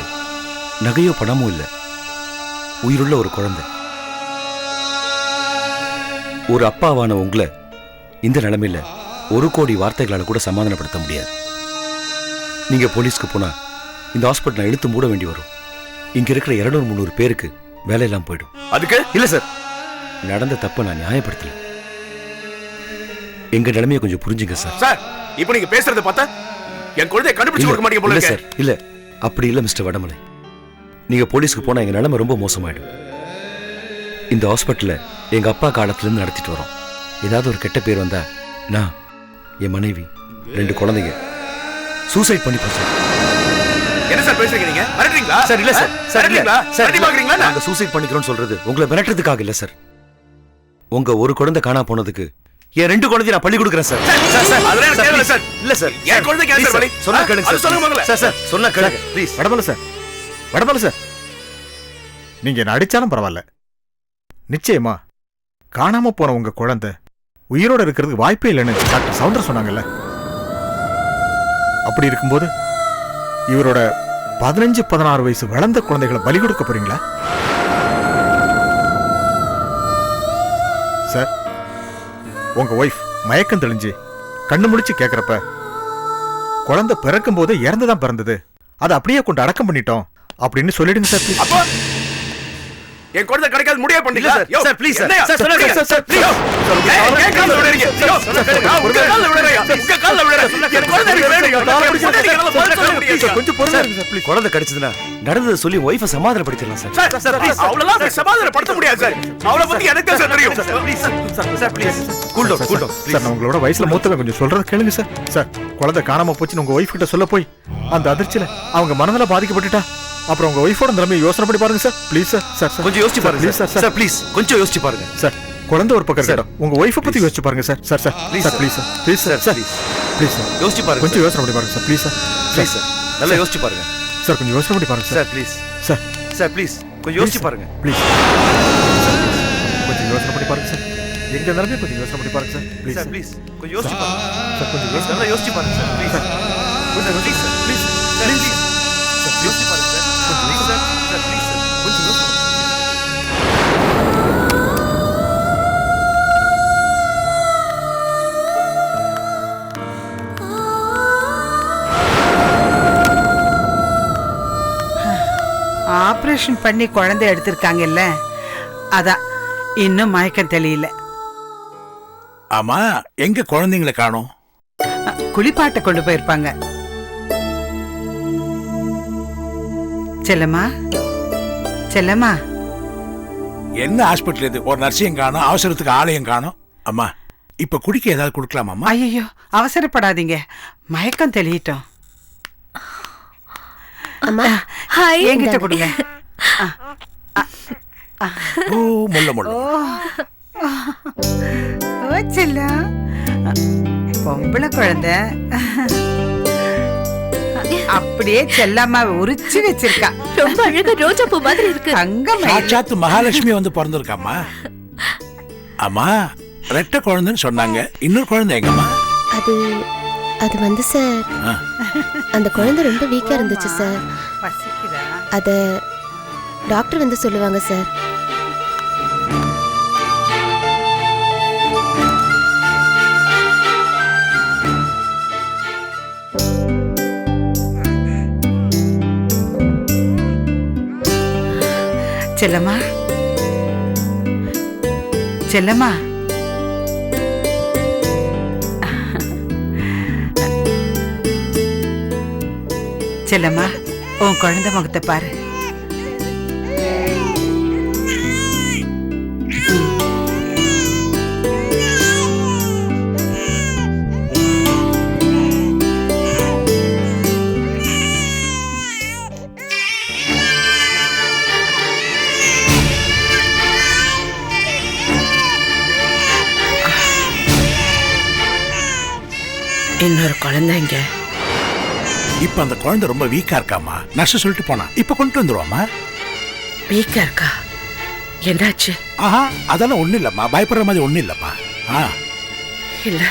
M: நகையோ பணமோ இல்ல, உயிருள்ள ஒரு குழந்தை. ஒரு அப்பாவான உங்களை இந்த நிலைமையில 1 கோடி வார்த்தைகளால கூட சமாதானப்படுத்த முடியாது. நீங்க போலீஸ்க்கு போனா இந்த ஹாஸ்பிட்டல் இழுத்து மூட வேண்டி வரும். இங்க இருக்கிற 200-300 பேருக்கு வேலையெல்லாம் போயிடும்.
J: அதுக்கு
M: இல்ல சார், நடந்த தப்ப நான் நியாயப்படுத்தல. எங்க நிலைமையை கொஞ்சம் புரிஞ்சுங்க சார்.
J: சார், இப்போ நீங்க பேசுறத பார்த்தா என் குழந்தையை கண்டுபிடிச்சு கொடுக்க மாட்டீங்க போல
M: இருக்கு. இல்ல சார், இல்ல அப்படி இல்ல மிஸ்டர் வடமலை. நீங்க போலீஸ்க்கு போனா எங்க நிலைமை ரொம்ப மோசமாயிடும். இந்த ஹாஸ்பிட்டல்ல எங்க அப்பா காலத்துல இருந்து நடத்திட்டு வரோம். ஏதாவது ஒரு கெட்ட பேர் வந்தா நான், என் மனைவி, 2 குழந்தைங்க சூசைட் பண்ணிப்போம் சார்.
J: என்ன சார் பேசுறீங்க நீங்க? மிரட்டுறீங்களா?
M: சார் இல்ல சார், சார் இல்ல சார்,
J: மிரட்டி பாக்குறீங்களா?
M: நாங்க சூசைட் பண்ணிக்கிறோம்னு சொல்றது உங்களை மிரட்டுறதுக்காக இல்ல சார். உங்க ஒரு குழந்தை காணா போனதுக்கு என் 2 குழந்தை நான் பள்ளி கொடுக்குறேன் சார்.
J: சார் சார் அதெல்லாம் எனக்கு தேவையில்லை சார்.
M: இல்ல சார்,
J: என் குழந்தை கேன்சர் வலி.
M: சொன்னா கேளுங்க
J: அது சொல்லுங்க முதல்ல.
M: சார். சார் சொன்னா கேளுங்க please.
D: Vadamalai sir, Vadamalai sir, நீங்க என்ன அடிச்சாலும் பரவாயில்ல. நிச்சயமா காணாம போன உங்க குழந்தை உயிரோட இருக்கிறதுக்கு வாய்ப்பே இல்லைன்னு டாக்டர் சவுந்தர் சொன்னாங்கல்ல. அப்படி இருக்கும்போது இவரோட 15-16 வயசு வளர்ந்த குழந்தைகளை பலி கொடுக்க போறீங்களா சார்? உங்க ஒய்ஃப் மயக்கம் தெளிஞ்சு கண்ணு முடிச்சு கேக்குறப்ப குழந்தை பிறக்கும் போது இறந்துதான் பிறந்தது, அதை அப்படியே கொண்டு அடக்கம் பண்ணிட்டோம் அப்படின்னு சொல்லிடுங்க சார்.
J: அப்போ என் குழந்தை கிடைக்காது முடிய பண்ணீங்க sir.
M: Sir please sir, sir சொல்லுங்க சார், சார் ப்ளீஸ்.
J: என் கால்ல விடுறீங்க. உங்க கால்ல விடுறீங்க. உங்க கால்ல விடுறீங்க. என் குழந்தை எனக்கு வேணும்.
M: கொஞ்சம் பொறுமையா இருங்க சார் ப்ளீஸ். குழந்தை கிடைச்சதுன்னா நடந்ததை சொல்லி ஒய்ஃபை சமாதானப்படுத்திடலாம் சார்.
J: சார் சார் ப்ளீஸ், அவ்வளவுலாம் சமாதானப்படுத்த முடியாது சார். அவளை பத்தி எனக்கு தான் சார் தெரியும்.
M: Please sir please cool down, cool down.
D: Sir நான் உங்களோட வயசுல மூத்தவன், கொஞ்சம் சொல்றத கேளுங்க சார். சார் குழந்தை காணாம போச்சுன்னு உங்க ஒய்ஃப் கிட்ட சொல்ல போய் அந்த அதிர்ச்சியில அவங்க மனநல பாதிக்கப்பட்டுட்டா அப்புறம் உங்க ஒய்ஃபோட நிலைமையை யோசனை பண்ணி பாருங்க சார். Please sir. சார்
M: கொஞ்சம் யோசிச்சு பாருங்க
D: சார்.
M: சார் ப்ளீஸ் கொஞ்சம் யோசிச்சு பாருங்க
D: சார். குழந்தை ஒரு பக்கம் இருக்கட்டும், உங்க ஒய்ஃபை பத்தி யோசிச்சு பாருங்க sir. Sir sir please sir, please sir, please sir, sir please sir
M: யோசிச்சு பாருங்க.
D: கொஞ்சம் யோசனை பண்ணி பாருங்க sir. Please sir,
M: please sir நல்லா யோசிச்சு பாருங்க
D: சார். கொஞ்சம் யோசனை பண்ணி பாருங்க
M: sir. Please
D: sir.
M: Sir please கொஞ்சம் யோசிச்சு பாருங்க
D: ப்ளீஸ். கொஞ்சம் யோசனை பண்ணி பாருங்க சார். எங்க நிலைமை கொஞ்சம் யோசனை பண்ணி பாருங்க சார். ப்ளீஸ்
M: சார் ப்ளீஸ் கொஞ்சம் யோசிச்சு பாருங்க
D: சார். கொஞ்சம்
M: நல்லா யோசிச்சு பாருங்க சார். ப்ளீஸ் கொஞ்சம் please sir, please sir, please sir யோசிச்சு பாருங்க சார். கொஞ்சம் please sir, sir please sir கொஞ்சம் யோசிச்சு பாருங்க.
K: ஆபரேஷன் பண்ணி குழந்தை எடுத்திருக்காங்கல்ல, அதான் இன்னும் மயக்கம் தெரியல.
L: ஆமா, எங்க குழந்தைங்களை காணோம்?
K: குளிப்பாட்ட கொண்டு போயிருப்பாங்க. செல்லம்மா, செல்லம்மா.
L: என்ன ஹாஸ்பிட்டல் இது? ஒரு நர்ஸையும் காணோம், அவசரத்துக்கு ஆலயம் காணோம். அம்மா இப்ப குடிக்க ஏதாவது கொடுக்கலாமா?
K: ஐயோ அவசரப்படாதீங்க, மயக்கம் தெளியட்டும்.
G: அம்மா ஹாய்,
K: என்கிட்ட கொடுங்க.
L: ஓ முள்ள முள்ள.
K: ஓ செல்லம், பொம்பளை குழந்தை அப்படியே செல்லம்மா உரிச்சு வச்சிருக்கா.
G: ரொம்ப அழகா ரோஜா பூ மாதிரி இருக்கு.
K: தங்கம்
L: சாட்சாத்து மகாலட்சுமி வந்து பிறந்திருக்காமா? அம்மா ரெட்ட குழந்தைன்னு சொன்னாங்க, இன்னொரு குழந்தை எங்கம்மா?
G: அது வந்து சார், அந்த குழந்தை ரொம்ப வீக்கா இருந்துச்சு சார். அத டாக்டர் வந்து சொல்லுவாங்க சார்.
K: செல்லம்மா, செல்லம்மா. செல்லம்மா, உன் குழந்தை முகத்தை பாரு. இன்னொரு குழந்தைங்க.
L: இப்ப அந்த குழந்தை ரொம்ப வீக்கா இருக்காமா, நர்ஸ் சொல்லிட்டு போனா. இப்ப கொண்டு வந்துருவாமா?
K: வீக்கா இருக்கா? என்னாச்சு?
L: ஆஹா அதெல்லாம் ஒண்ணு இல்லம்மா, பயப்படுற மாதிரி ஒண்ணு இல்லம்மா.
K: இல்ல.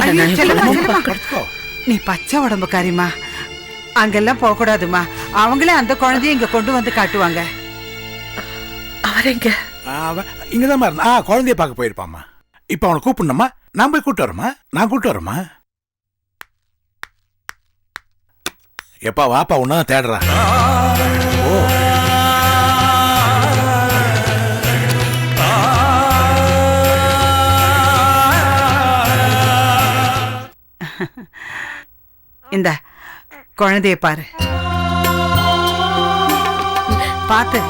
L: இல்ல
K: நீ பச்சை உடம்புக்காரிமா, அங்கெல்லாம் போக கூடாதுமா. அவங்களே அந்த குழந்தைய இங்க கொண்டு வந்து காட்டுவாங்க. அவர் எங்க?
L: இங்கதான் குழந்தைய பார்க்க போயிருப்பாமா. இப்ப அவனை கூப்பிடணுமா? நான் போய் கூட்டு வரமா? நான் கூட்டு வரமா? எப்பா வாப்பா உன்னதான் தேடுறா. ஓ
K: இந்த குழந்தைய பாரு, பார்த்து.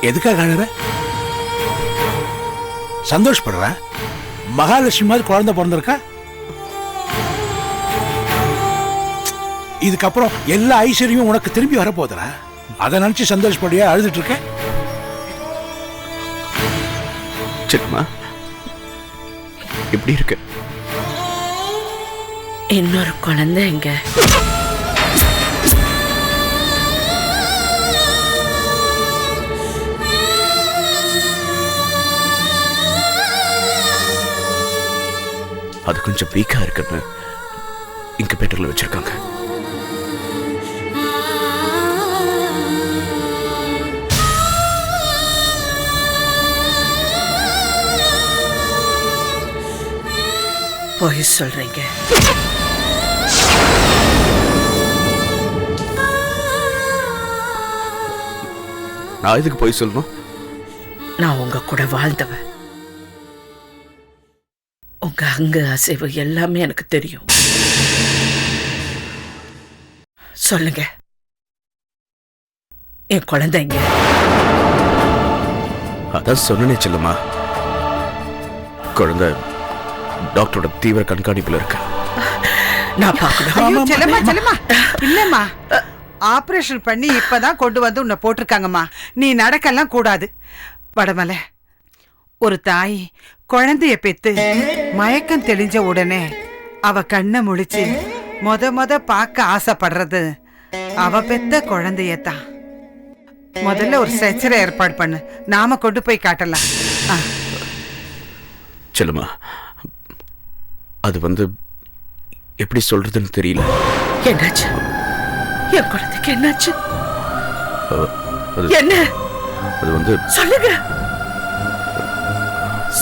L: எதுக்காக அழற? சந்தோஷப்படுற? மகாலட்சுமி மாதிரி குழந்தை பிறந்திருக்கா. இதுக்கப்புறம் எல்லா ஐஸ்வர்யமும் உனக்கு திரும்பி வரப்போதுரா. அதை நினைச்சு சந்தோஷப்படியா அழுதுட்டு இருக்க?
J: சின்னம்மா எப்படி இருக்கு?
B: இன்னொரு குழந்தை எங்க?
J: அது கொஞ்சம் வீக்கா இருக்குன்னு இன்குபேட்டர்ல வச்சிருக்காங்க.
B: போய் சொல்றீங்க.
J: நான் இதுக்கு போய் சொல்லணும்?
B: நான் உங்க கூட வாழ்ந்தவன். உங்க அங்கு அசைவு எல்லாமே எனக்கு தெரியும். சொல்லுங்க, என் குழந்தைங்க.
J: அதான் சொன்னே செல்லம்மா, குழந்தை டாக்டரோட தீவிர கண்காணிப்புல இருக்கு.
B: நான் பார்க்கணும்.
K: செல்லம்மா செல்லம்மா, இல்லம்மா, ஆபரேஷன் பண்ணி இப்பதான் கொண்டு வந்து உன்னை போட்டிருக்காங்கம்மா. நீ நடக்கலாம் கூடாது. வடமலை, ஒரு தாய் குழந்தைய பெத்து மயக்கம் தெளிஞ்ச உடனே அவ கண்ணை முழிச்சு மொத பார்க்க ஆசைப்படுறது அவ பெத்த குழந்தையத்தான். முதல்ல ஒரு ஸ்ட்ரெச்சரை ஏற்பாடு பண்ணு, நாம கொண்டு போய் காட்டலாம்.
J: செல்லம்மா, அது எப்படி சொல்றதுன்னு தெரியல.
B: என்னாச்சு? என் குழந்தைக்கு என்னாச்சு? என்ன?
J: அது
B: சொல்லுங்க,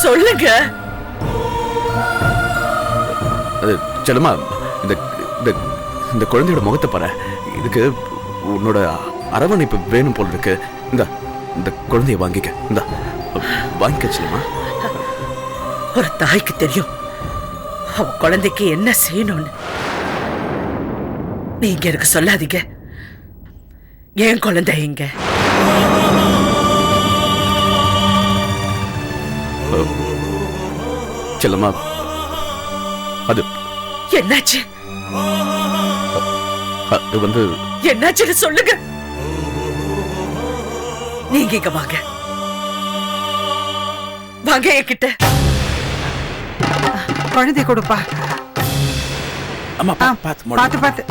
B: சொல்லுங்க.
J: அது செல்லம்மா, இந்த குழந்தையோட முகத்தை பாரு. இதுக்கு உன்னோட அரவணைப்பு வேணும் போல இருக்கு. இந்த குழந்தைய வாங்கிக்க. இந்த வாங்கிக்க செல்லம்மா.
B: ஒரு தாய்க்கு தெரியும் அவ குழந்தைக்கு என்ன செய்யணும்னு. நீங்க எனக்கு சொல்லாதீங்க. என் குழந்தை எங்க?
J: செல்லம்மா, அது
B: என்னாச்சு?
J: அது
B: என்னாச்சுன்னு சொல்லுங்க. நீங்க இங்க வாங்க, வாங்க என்கிட்ட.
K: குழந்தை கொடுப்பா.
L: அம்மா பார்த்து
K: பார்த்து பார்த்து.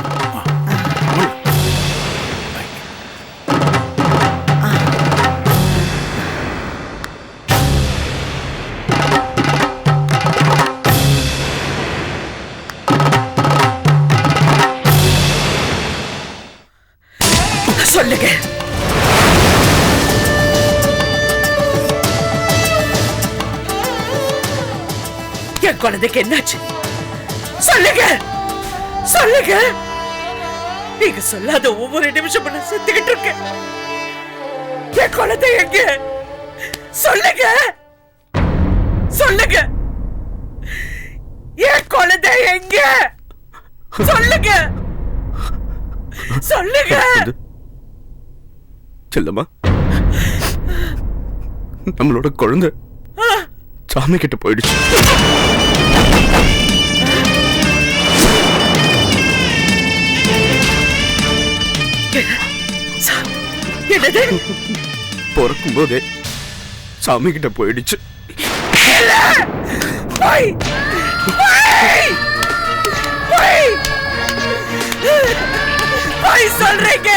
B: சொல்லுங்க, என் குழந்தைக்கு என்னாச்சு? சொல்லுங்க, சொல்லுங்க. நீங்க சொல்லாத ஒவ்வொரு நிமிஷம் நான் செத்துக்கிட்டு இருக்கேன். என் குழந்தை எங்க? சொல்லுங்க, சொல்லுங்க. என் குழந்தை எங்க? சொல்லுங்க, சொல்லுங்க.
J: செல்லம்மா, நம்மளோட குழந்தை சாமி கிட்ட போயிடுச்சு.
B: என்னது?
J: பிறக்கும் போதே சாமி கிட்ட போயிடுச்சு.
B: இல்ல போய் போய் போய் போய் சொல்றீங்க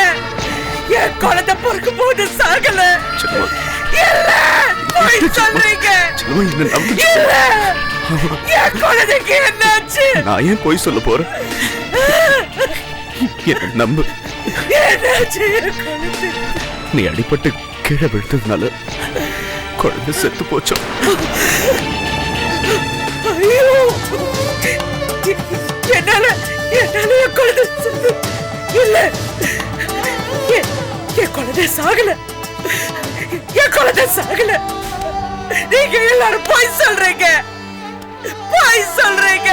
B: என் குழந்தை பொறுக்கும் போது சாகல இல்ல போய் சொல்றீங்க இல்ல என் குழந்தைக்கு என்னாச்சு
J: நான் ஏன் போய் சொல்ல போறேன் என்ன நம்பு
B: என்னாச்சு என் குழந்தை
J: நீ அடிபட்டு கீழே விழுந்ததுனால குழந்தை செத்து போச்சோ
B: ஐயோ என்னால என்னால என் குழந்தை இல்ல என் குழந்தை சாகல என் குழந்தை சாகல நீங்க எல்லாரும் போய் சொல்றீங்க போய் சொல்றீங்க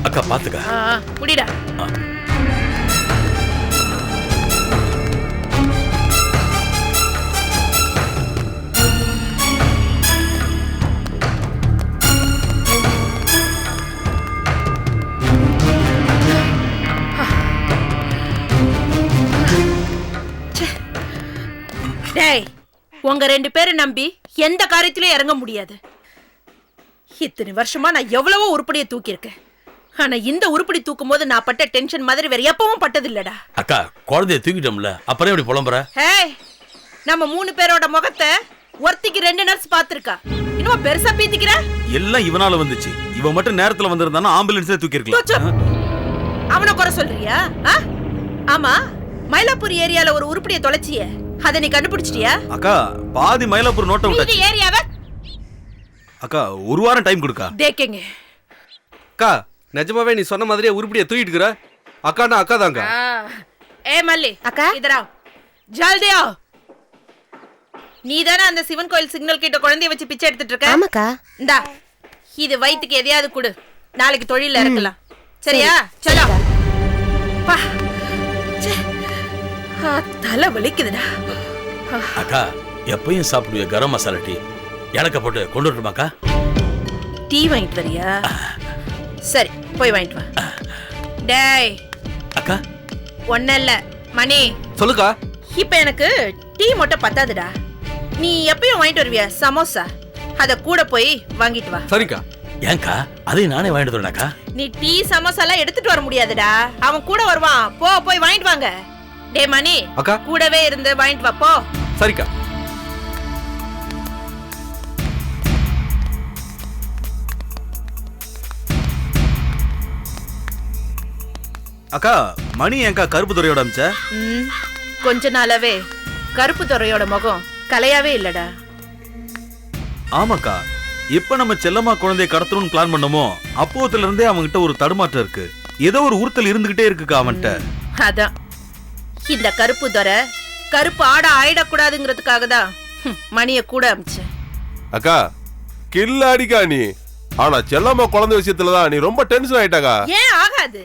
E: அக்கா பாத்துக்க.
B: முடிடா. டேய், உங்க ரெண்டு பேரை நம்பி எந்த காரியத்திலும் இறங்க முடியாது. இத்தனை வருஷமா நான் எவ்வளவோ உருப்படியை தூக்கியிருக்கேன். ஆனா இந்த உருப்படி தூக்கும் போது நான் பட்ட டென்ஷன் மாதிரி வேற எப்பவும் பட்டது இல்லடா.
E: அக்கா, குழந்தைய தூக்கிட்டோம்ல, அப்புறம் எப்படி புலம்புற?
B: ஹேய், நம்ம 3 பேரோட முகத்தை ஒருத்திக்கு 2 நர்ஸ் பாத்துருக்கா. இன்னும் பெருசா பீத்திக்கிற?
F: எல்லாம் இவனால வந்துச்சு. இவன் மட்டும் நேரத்துல வந்திருந்தானா ஆம்புலன்ஸ்ல தூக்கி இருக்கலாம்.
B: அவனை குறை சொல்றியா? ஆமா, மயிலாப்பூர் ஏரியால ஒரு உருப்படியை தொலைச்சியே, அதை நீ கண்டுபிடிச்சிட்டியா?
F: அக்கா, பாதி மயிலாப்பூர் நோட்ட விட்டாச்சு.
B: இந்த ஏரியாவை
F: அக்கா, ஒரு வாரம் டைம் கொடுக்கா.
B: தேக்கங்க.
N: அக்கா, நிஜமாவே நீ சொன்ன மாதிரியே உருப்படியை தூக்கிட்டு இருக்கற. அக்கானா அக்கா தாங்க.
B: ஏ மல்லி, அக்கா இதரா, ஜல்தி ஆ. நீ தானே அந்த சிவன் கோயில் சிக்னல் கிட்ட குழந்தைய வச்சு பிச்சை எடுத்துட்டு இருக்க?
G: ஆமாக்கா.
B: இந்தா, இது வயித்துக்கு எதையாவது கொடு, நாளைக்கு தொழில இருக்கலாம். சரியா? சலோ. பா, தலை வலிக்குதுடா.
E: அக்கா, எப்பயும் சாப்பிடுவிய கரம் மசாலா டீ எனக்கு போட்டு கொண்டு வரட்டுமாக்கா?
B: டீ வாங்கிட்டு வரியா? சரி, போய் வாங்கிட்டு வா. டேய்
E: அக்கா,
B: ஒன்னும் இல்ல மணி.
N: சொல்லுக்கா.
B: இப்ப எனக்கு டீ மட்டும் பத்தாதுடா. நீ எப்பயும் வாங்கிட்டு வருவியா சமோசா, அத கூட போய் வாங்கிட்டு வா.
N: சரிக்கா.
E: ஏன்க்கா, அதையும் நானே வாங்கிட்டு வரேனாக்கா?
B: நீ டீ சமோசா எல்லாம் எடுத்துட்டு வர முடியாதுடா, அவன் கூட வருவான். போ, போய் வாங்கிட்டு வாங்க. டே மணி,
N: அக்கா
B: கூடவே இருந்து வாங்கிட்டு வா போ.
N: சரிக்கா.
F: அக்கா, மணி ஏங்கா கருப்பு துறையோட அமிச்ச?
B: கொஞ்ச நாளாவே கருப்பு துறையோட முகம் கலையாவே இல்லடா.
F: ஆமாக்கா, எப்ப நம்ம செல்லம்மா குழந்தைய கடத்தணும்னு பிளான் பண்ணமோ அப்போத்துல இருந்தே அவன்கிட்ட ஒரு தடுமாற்றம் இருக்கு. ஏதோ ஒரு உறுத்தல் இருந்துகிட்டே இருக்குக்கா அவன்கிட்ட.
B: அதான் இந்த கருப்பு துறை கருப்பு ஆட ஆயிடக்கூடாதுங்கிறதுக்காக தான் மணிய கூட அமிச்சேன்.
O: அக்கா, கில்லாடிக்கா நீ. ஆனா செல்லம்மா குழந்தை விஷயத்துலதான் நீ ரொம்ப டென்ஷன் ஆயிட்டாக்கா.
B: ஏன் ஆகாது?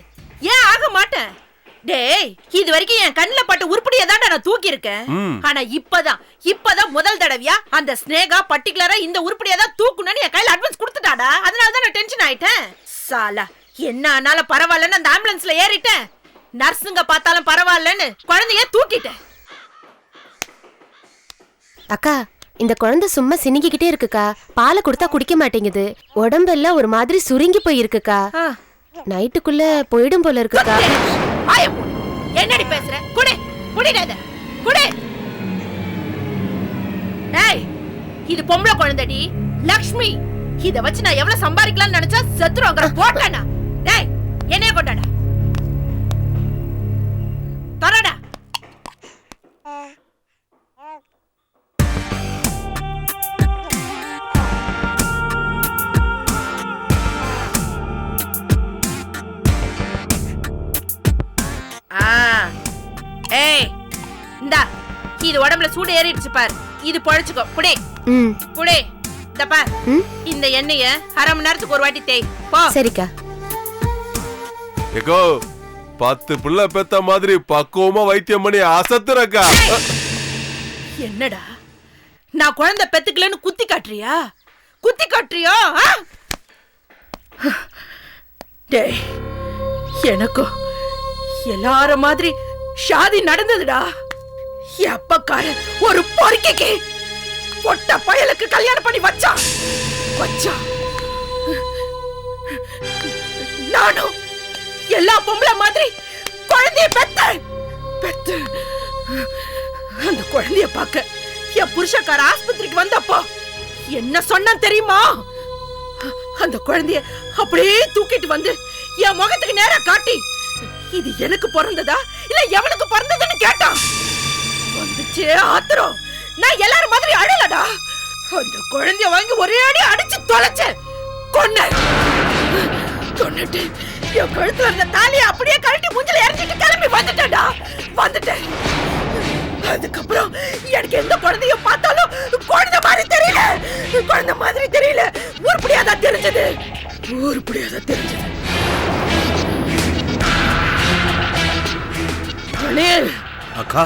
B: ஏன் ஆக மாட்டேன்? டேய், இது வரைக்கும் என் கண்ணுல பட்ட உருப்படியை தான் நான் தூக்கி இருக்கேன். ஆனா இப்பதான் முதல் தடவையா அந்த ஸ்னேகா பர்டிகுலரா இந்த உருப்படியை தான் தூக்கணும்னு என் கையில அட்வான்ஸ் கொடுத்துட்டாடா. அதனால தான் நான் டென்ஷன் ஆயிட்டேன். சாலா, என்ன ஆனாலும் பரவாயில்லன்னு அந்த ஆம்புலன்ஸ்ல ஏறிட்டேன். நர்ஸுங்க பார்த்தாலும் பரவாயில்லன்னு குழந்தைய தூக்கிட்டேன்.
G: அக்கா இந்த குழந்தை சும்மா சினிங்கிக்கிட்டே இருக்குக்கா. பாலை கொடுத்தா குடிக்க மாட்டேங்குது. உடம்பெல்லாம் ஒரு மாதிரி சுருங்கி போயிருக்குக்கா. நைட்டுக்குள்ள போயிடும் போல இருக்குக்கா.
B: என்னடி பேசுற? குடு குடிடாத குடு. ஏய் இது பொம்பளை குழந்தைடி லக்ஷ்மி. இத வச்சு நான் எவ்வளவு சம்பாதிக்கலாம்னு நினைச்சா செத்துறோங்கற போட்டேனா. டேய் என்னைய கொண்டாடா தரடா. ஏய் இந்தா இது உடம்புல சூடு ஏறிடுச்சு பாரு. இது பொழைச்சுக்கோ. குடே குடே. இந்த பார் இந்த எண்ணெய அரை மணி நேரத்துக்கு ஒரு வாட்டி தேய் போ.
G: சரிக்கா.
O: ஏகோ 10 புள்ள பெத்த மாதிரி பக்குவமா வைத்தியம் பண்ணி அசத்துறக்கா.
B: என்னடா நான் குழந்தை பெத்துக்கலன்னு குத்தி காட்டுறியா? குத்தி காட்டுறியா? டேய் எனக்கும் எல்லார மாதிரி ஷாதி நடந்ததுடா. எப்பக்காரன் ஒரு பொறுக்கிக்கு பொட்ட பயலுக்கு கல்யாணம் பண்ணி வச்சான். நானும் எல்லா பொம்பளை மாதிரி குழந்தைய பெத்து அந்த குழந்தைய பார்க்க என் புருஷக்கார ஆஸ்பத்திரிக்கு வந்தப்போ என்ன சொன்னா தெரியுமா? அந்த குழந்தைய அப்படியே தூக்கிட்டு வந்து என் முகத்துக்கு நேரா காட்டி இது எனக்கு பிறந்ததா இல்ல எவனுக்கு பிறந்ததுன்னு கேட்டான். வந்துச்சே ஆத்திரம். நான் எல்லாரும் மாதிரி அழலடா. அந்த குழந்தைய வாங்கி ஒரே அடி அடிச்சு தொலைச்சேன். கொன்னுட்டு என் கழுத்துல இருந்த தாலியை அப்படியே கழட்டி மூஞ்சில எரிஞ்சிட்டு கிளம்பி வந்துட்டேன். அதுக்கப்புறம் எனக்கு எந்த குழந்தைய பார்த்தாலும் குழந்தை மாதிரி தெரியல. உருப்படியாதான் தெரிஞ்சது.
F: அக்கா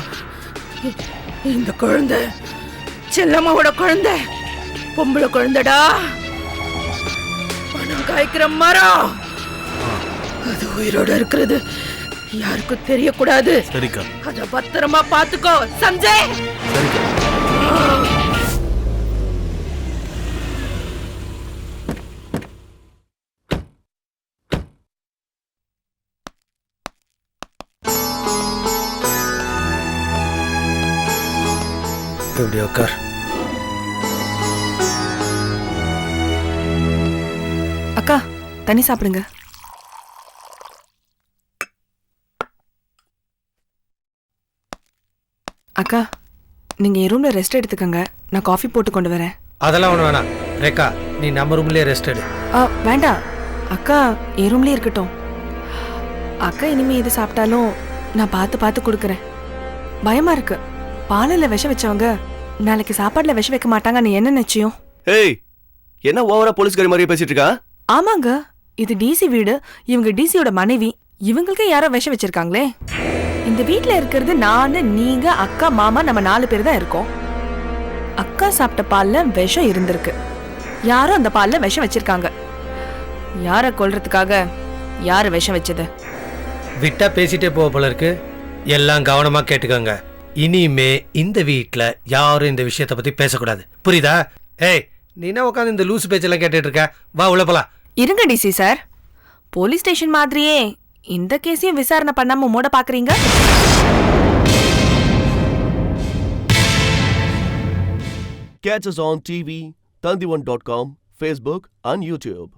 B: இந்த குழந்தை செல்லம்மாவோட குழந்தை. பொம்பளை குழந்தைடா. பணம் காய்க்கிற மரம். அது உயிரோட இருக்கிறது யாருக்கும் தெரியக்கூடாது.
F: சரிக்கா.
B: அத பத்திரமா பாத்துக்கோ சஞ்சய்.
P: இப்படி உட்கார்.
Q: அக்கா தண்ணி சாப்பிடுங்க. அக்கா நீங்க என் ரூம்ல ரெஸ்ட் எடுத்துக்கங்க. நான் காஃபி போட்டு கொண்டு வரேன்.
P: அதெல்லாம் ஒண்ணு வேணாம் ரேகா, நீ நம்ம ரூம்லயே ரெஸ்ட் எடு.
Q: வேண்டாம் அக்கா என் ரூம்லயே இருக்கட்டும். அக்கா இனிமே எது சாப்பிட்டாலும் நான் பார்த்து கொடுக்குறேன். பயமா இருக்கு. பாலில் விஷம் வச்சவங்க நாளைக்கு சாப்பாடுல விஷம் வைக்க மாட்டாங்கன்னு என்ன நிச்சயம்?
J: ஏய் என்ன ஓவரா போலீஸ்காரி மாதிரி பேசிட்டு இருக்கா?
Q: ஆமாங்க இது டிசி வீடு. இவங்க டிசியோட மனைவி. இவங்களுக்கு யாரோ விஷம் வச்சிருக்காங்களே. இந்த வீட்ல இருக்கிறது நானு, நீங்க, அக்கா, மாமா, நம்ம 4 பேர் தான் இருக்கோம். அக்கா சாப்பிட்ட பால்ல விஷம் இருந்திருக்கு. யாரோ அந்த பால்ல விஷம் வச்சிருக்காங்க. யார கொல்றதுக்காக யாரு விஷம் வச்சது?
P: விட்டா பேசிட்டே போக போல இருக்கு. எல்லாம் கவனமா கேட்டுக்கோங்க. இனிமே இந்த வீட்ல யாரும் இந்த விஷயத்தை பத்தி பேசக்கூடாது, புரியுதா? ஏய் நீ என்ன உட்காந்து இந்த லூசு பேச்செல்லாம் கேட்டுட்டு இருக்க? வா உள்ள போலாம்.
Q: இருங்க டிசி சார், போலீஸ் ஸ்டேஷன் மாதிரியே இந்த கேஸையும் விசாரணை பண்ணாம மூட பாக்குறீங்க.
A: Catch us on TV, Tandivan.com, Facebook and YouTube.